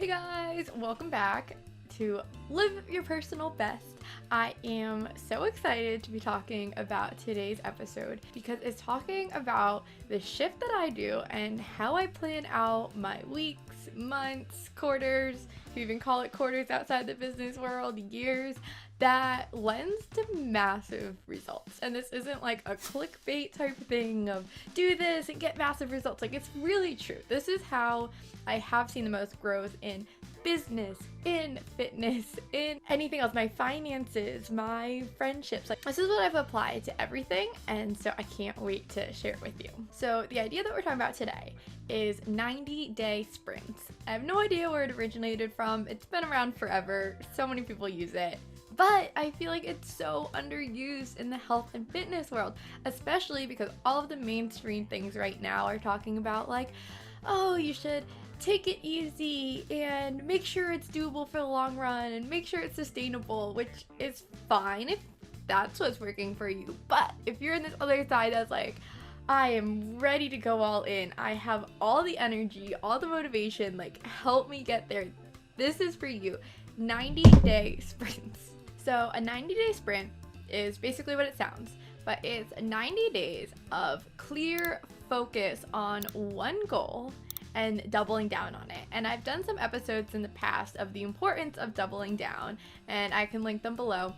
Hey guys, welcome back to Live Your Personal Best. I am so excited to be talking about today's episode because it's talking about the shift that I do and how I plan out my weeks, months, quarters, if you even call it quarters outside the business world, years, that lends to massive results. And this isn't like a clickbait type thing of do this and get massive results. Like, it's really true. This is how I have seen the most growth in business, in fitness, in anything else, my finances, my friendships. Like, this is what I've applied to everything, and so I can't wait to share it with you. So the idea that we're talking about today is 90-day sprints. I have no idea where it originated from. It's been around forever. So many people use it. But I feel like it's so underused in the health and fitness world, especially because all of the mainstream things right now are talking about like, oh, you should take it easy and make sure it's doable for the long run and make sure it's sustainable, which is fine if that's what's working for you. But if you're in this other side that's like, I am ready to go all in, I have all the energy, all the motivation, like help me get there, this is for you. 90-day sprints. So a 90-day sprint is basically what it sounds, but it's 90 days of clear focus on one goal and doubling down on it. And I've done some episodes in the past of the importance of doubling down, and I can link them below.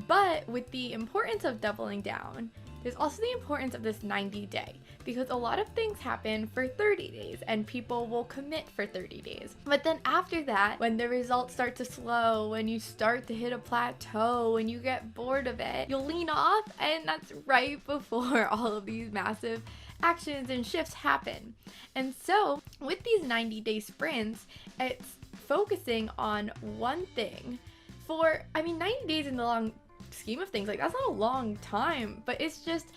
But with the importance of doubling down, there's also the importance of this 90-day, because a lot of things happen for 30 days and people will commit for 30 days. But then after that, when the results start to slow, when you start to hit a plateau, when you get bored of it, you'll lean off, and that's right before all of these massive actions and shifts happen. And so with these 90-day sprints, it's focusing on one thing for, 90 days in the long scheme of things, like that's not a long time, but it's just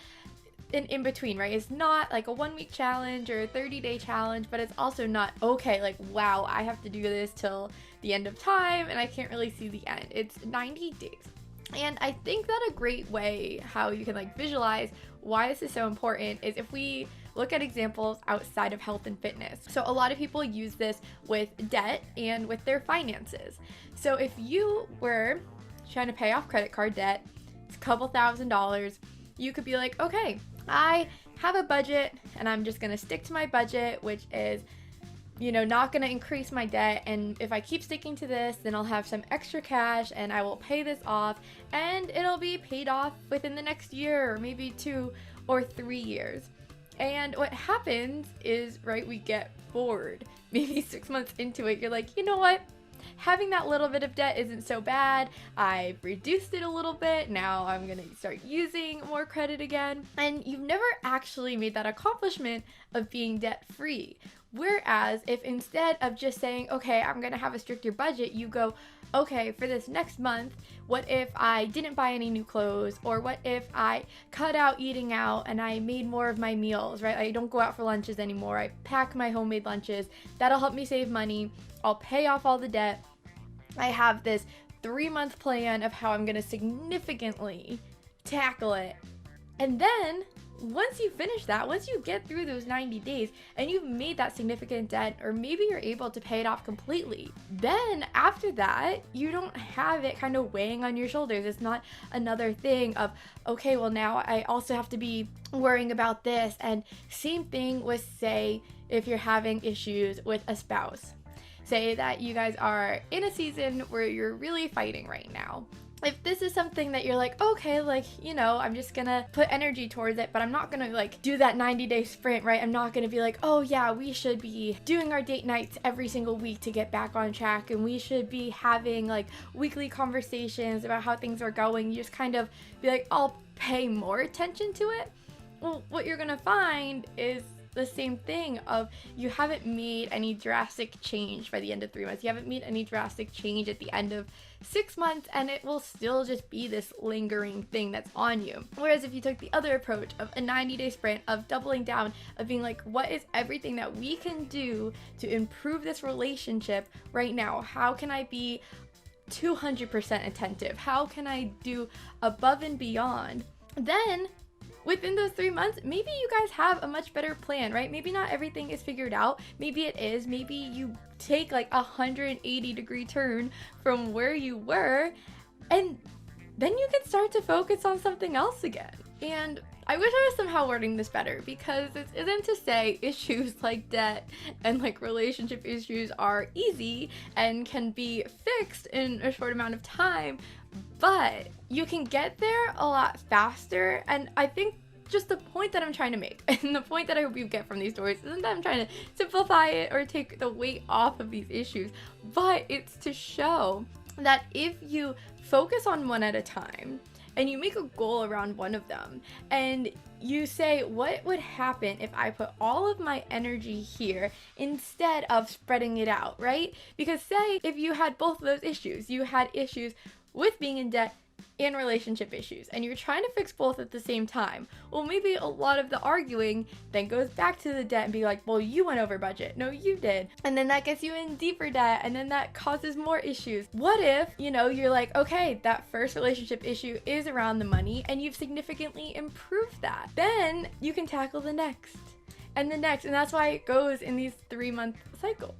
an in-between, right? It's not like a 1-week challenge or a 30-day challenge, but it's also not, okay, like, wow, I have to do this till the end of time and I can't really see the end. It's 90 days. And I think that a great way how you can like visualize why this is so important is if we look at examples outside of health and fitness. So a lot of people use this with debt and with their finances. So if you were trying to pay off credit card debt, it's a couple $1,000s, you could be like, okay, I have a budget and I'm just gonna stick to my budget, which is not going to increase my debt, and if I keep sticking to this, then I'll have some extra cash and I will pay this off and it'll be paid off within the next year or maybe 2 or 3 years. And what happens is, right, we get bored. Maybe 6 months into it, you're like, you know what? Having that little bit of debt isn't so bad. I've reduced it a little bit. Now I'm going to start using more credit again. And you've never actually made that accomplishment of being debt free. Whereas if instead of just saying, okay, I'm going to have a stricter budget, you go, okay, for this next month, what if I didn't buy any new clothes? Or what if I cut out eating out and I made more of my meals, right? I don't go out for lunches anymore. I pack my homemade lunches. That'll help me save money. I'll pay off all the debt. I have this 3-month plan of how I'm going to significantly tackle it. And then once you finish that, once you get through those 90 days and you've made that significant debt, or maybe you're able to pay it off completely, then after that, you don't have it kind of weighing on your shoulders. It's not another thing of, okay, well now I also have to be worrying about this. And same thing with, say, if you're having issues with a spouse. Say that you guys are in a season where you're really fighting right now. If this is something that you're like, okay, like, I'm just gonna put energy towards it, but I'm not gonna like do that 90-day sprint, right? I'm not gonna be like, oh yeah, we should be doing our date nights every single week to get back on track, and we should be having like weekly conversations about how things are going. You just kind of be like, I'll pay more attention to it. Well, what you're gonna find is the same thing of you haven't made any drastic change by the end of 3 months. You haven't made any drastic change at the end of 6 months, and it will still just be this lingering thing that's on you. Whereas if you took the other approach of a 90-day sprint, of doubling down, of being like, what is everything that we can do to improve this relationship right now? How can I be 200% attentive? How can I do above and beyond? Then within those 3 months, maybe you guys have a much better plan, right? Maybe not everything is figured out. Maybe it is. Maybe you take like a 180-degree turn from where you were, and then you can start to focus on something else again. And I wish I was somehow wording this better, because this isn't to say issues like debt and like relationship issues are easy and can be fixed in a short amount of time, but you can get there a lot faster. And I think just the point that I'm trying to make, and the point that I hope you get from these stories, isn't that I'm trying to simplify it or take the weight off of these issues, but it's to show that if you focus on one at a time, and you make a goal around one of them, and you say, what would happen if I put all of my energy here instead of spreading it out, right? Because say if you had both of those issues, you had issues with being in debt and relationship issues, and you're trying to fix both at the same time, well, maybe a lot of the arguing then goes back to the debt and be like, well, you went over budget. No, you did. And then that gets you in deeper debt, and then that causes more issues. What if, you're like, okay, that first relationship issue is around the money, and you've significantly improved that. Then you can tackle the next and the next, and that's why it goes in these 3-month cycles.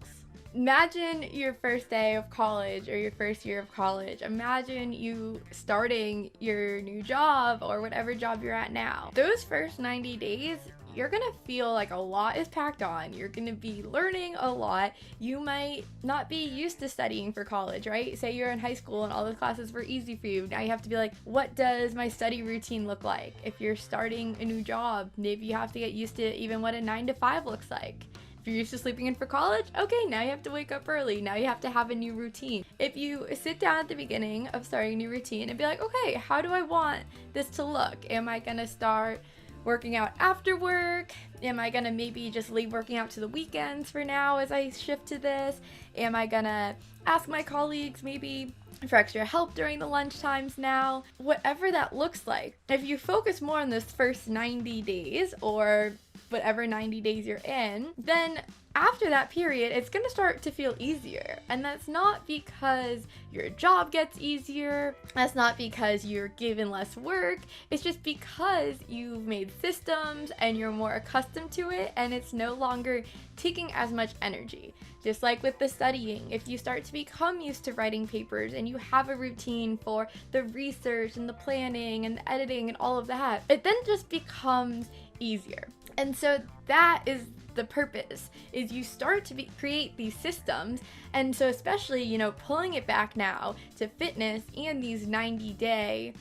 Imagine your first day of college or your first year of college. Imagine you starting your new job or whatever job you're at now. Those first 90 days, you're gonna feel like a lot is packed on. You're gonna be learning a lot. You might not be used to studying for college, right? Say you're in high school and all the classes were easy for you. Now you have to be like, what does my study routine look like? If you're starting a new job, maybe you have to get used to even what a 9 to 5 looks like. If you're used to sleeping in for college, okay, now you have to wake up early. Now you have to have a new routine. If you sit down at the beginning of starting a new routine and be like, okay, how do I want this to look? Am I gonna start working out after work? Am I gonna maybe just leave working out to the weekends for now as I shift to this? Am I gonna ask my colleagues maybe for extra help during the lunch times now? Whatever that looks like. If you focus more on this first 90 days or whatever 90 days you're in, then after that period, it's going to start to feel easier. And that's not because your job gets easier. That's not because you're given less work. It's just because you've made systems and you're more accustomed to it, and it's no longer taking as much energy. Just like with the studying, if you start to become used to writing papers and you have a routine for the research and the planning and the editing and all of that, it then just becomes easier. And so that is the purpose, is you start to create these systems. And so especially, pulling it back now to fitness and these 90-day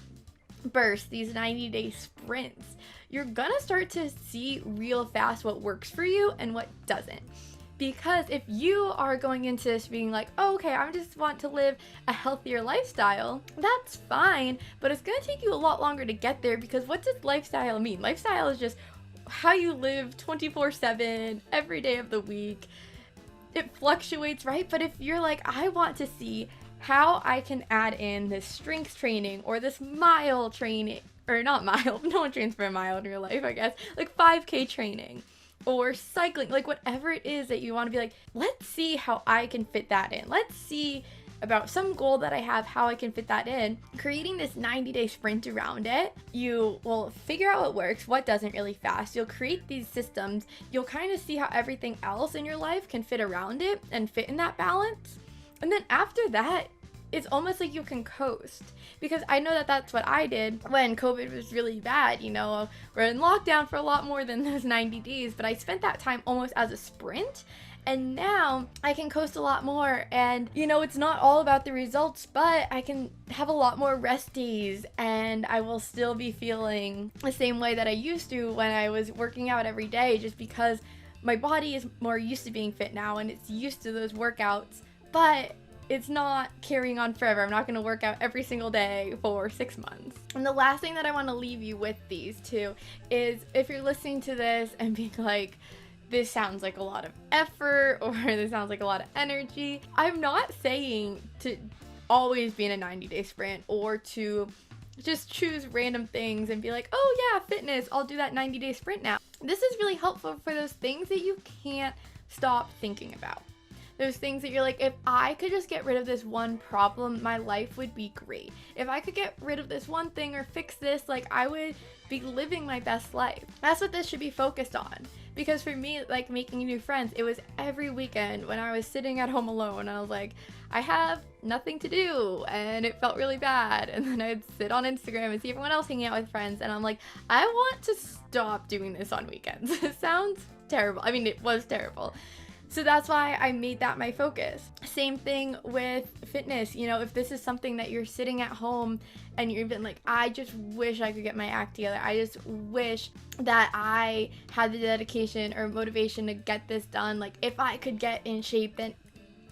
bursts, these 90-day sprints, you're gonna start to see real fast what works for you and what doesn't. Because if you are going into this being like, oh, okay, I just want to live a healthier lifestyle, that's fine, but it's gonna take you a lot longer to get there, because what does lifestyle mean? Lifestyle is just how you live 24/7 every day of the week. It fluctuates, right? But if you're like, I want to see how I can add in this strength training or this mile training, or not mile, no one trains for a mile in real life, I guess, like 5K training or cycling, like whatever it is that you want to be like, let's see how I can fit that in. Let's see about some goal that I have, how I can fit that in. Creating this 90-day sprint around it, you will figure out what works, what doesn't really fast. You'll create these systems. You'll kind of see how everything else in your life can fit around it and fit in that balance. And then after that, it's almost like you can coast. Because I know that that's what I did when COVID was really bad. We're in lockdown for a lot more than those 90 days, but I spent that time almost as a sprint. And now I can coast a lot more, and it's not all about the results, but I can have a lot more rest days, and I will still be feeling the same way that I used to when I was working out every day, just because my body is more used to being fit now and it's used to those workouts, but it's not carrying on forever. I'm not going to work out every single day for 6 months. And the last thing that I want to leave you with these two is, if you're listening to this and being like, this sounds like a lot of effort, or this sounds like a lot of energy, I'm not saying to always be in a 90-day sprint or to just choose random things and be like, oh yeah, fitness, I'll do that 90-day sprint now. This is really helpful for those things that you can't stop thinking about. Those things that you're like, if I could just get rid of this one problem, my life would be great. If I could get rid of this one thing or fix this, like I would be living my best life. That's what this should be focused on. Because for me, like making new friends, it was every weekend when I was sitting at home alone and I was like, I have nothing to do, and it felt really bad. And then I'd sit on Instagram and see everyone else hanging out with friends, and I'm like, I want to stop doing this on weekends. It sounds terrible. I mean, it was terrible. So that's why I made that my focus. Same thing with fitness. You know, if this is something that you're sitting at home and you're even like, I just wish I could get my act together. I just wish that I had the dedication or motivation to get this done. Like, if I could get in shape, then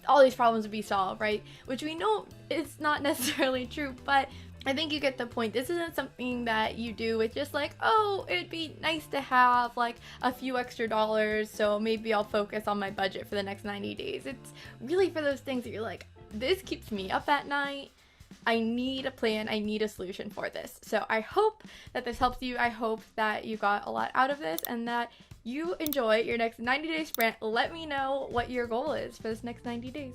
all these problems would be solved, right? Which we know is not necessarily true, but I think you get the point. This isn't something that you do with just like, oh, it'd be nice to have like a few extra dollars, so maybe I'll focus on my budget for the next 90 days. It's really for those things that you're like, this keeps me up at night. I need a plan. I need a solution for this. So I hope that this helps you. I hope that you got a lot out of this and that you enjoy your next 90-day sprint. Let me know what your goal is for this next 90 days.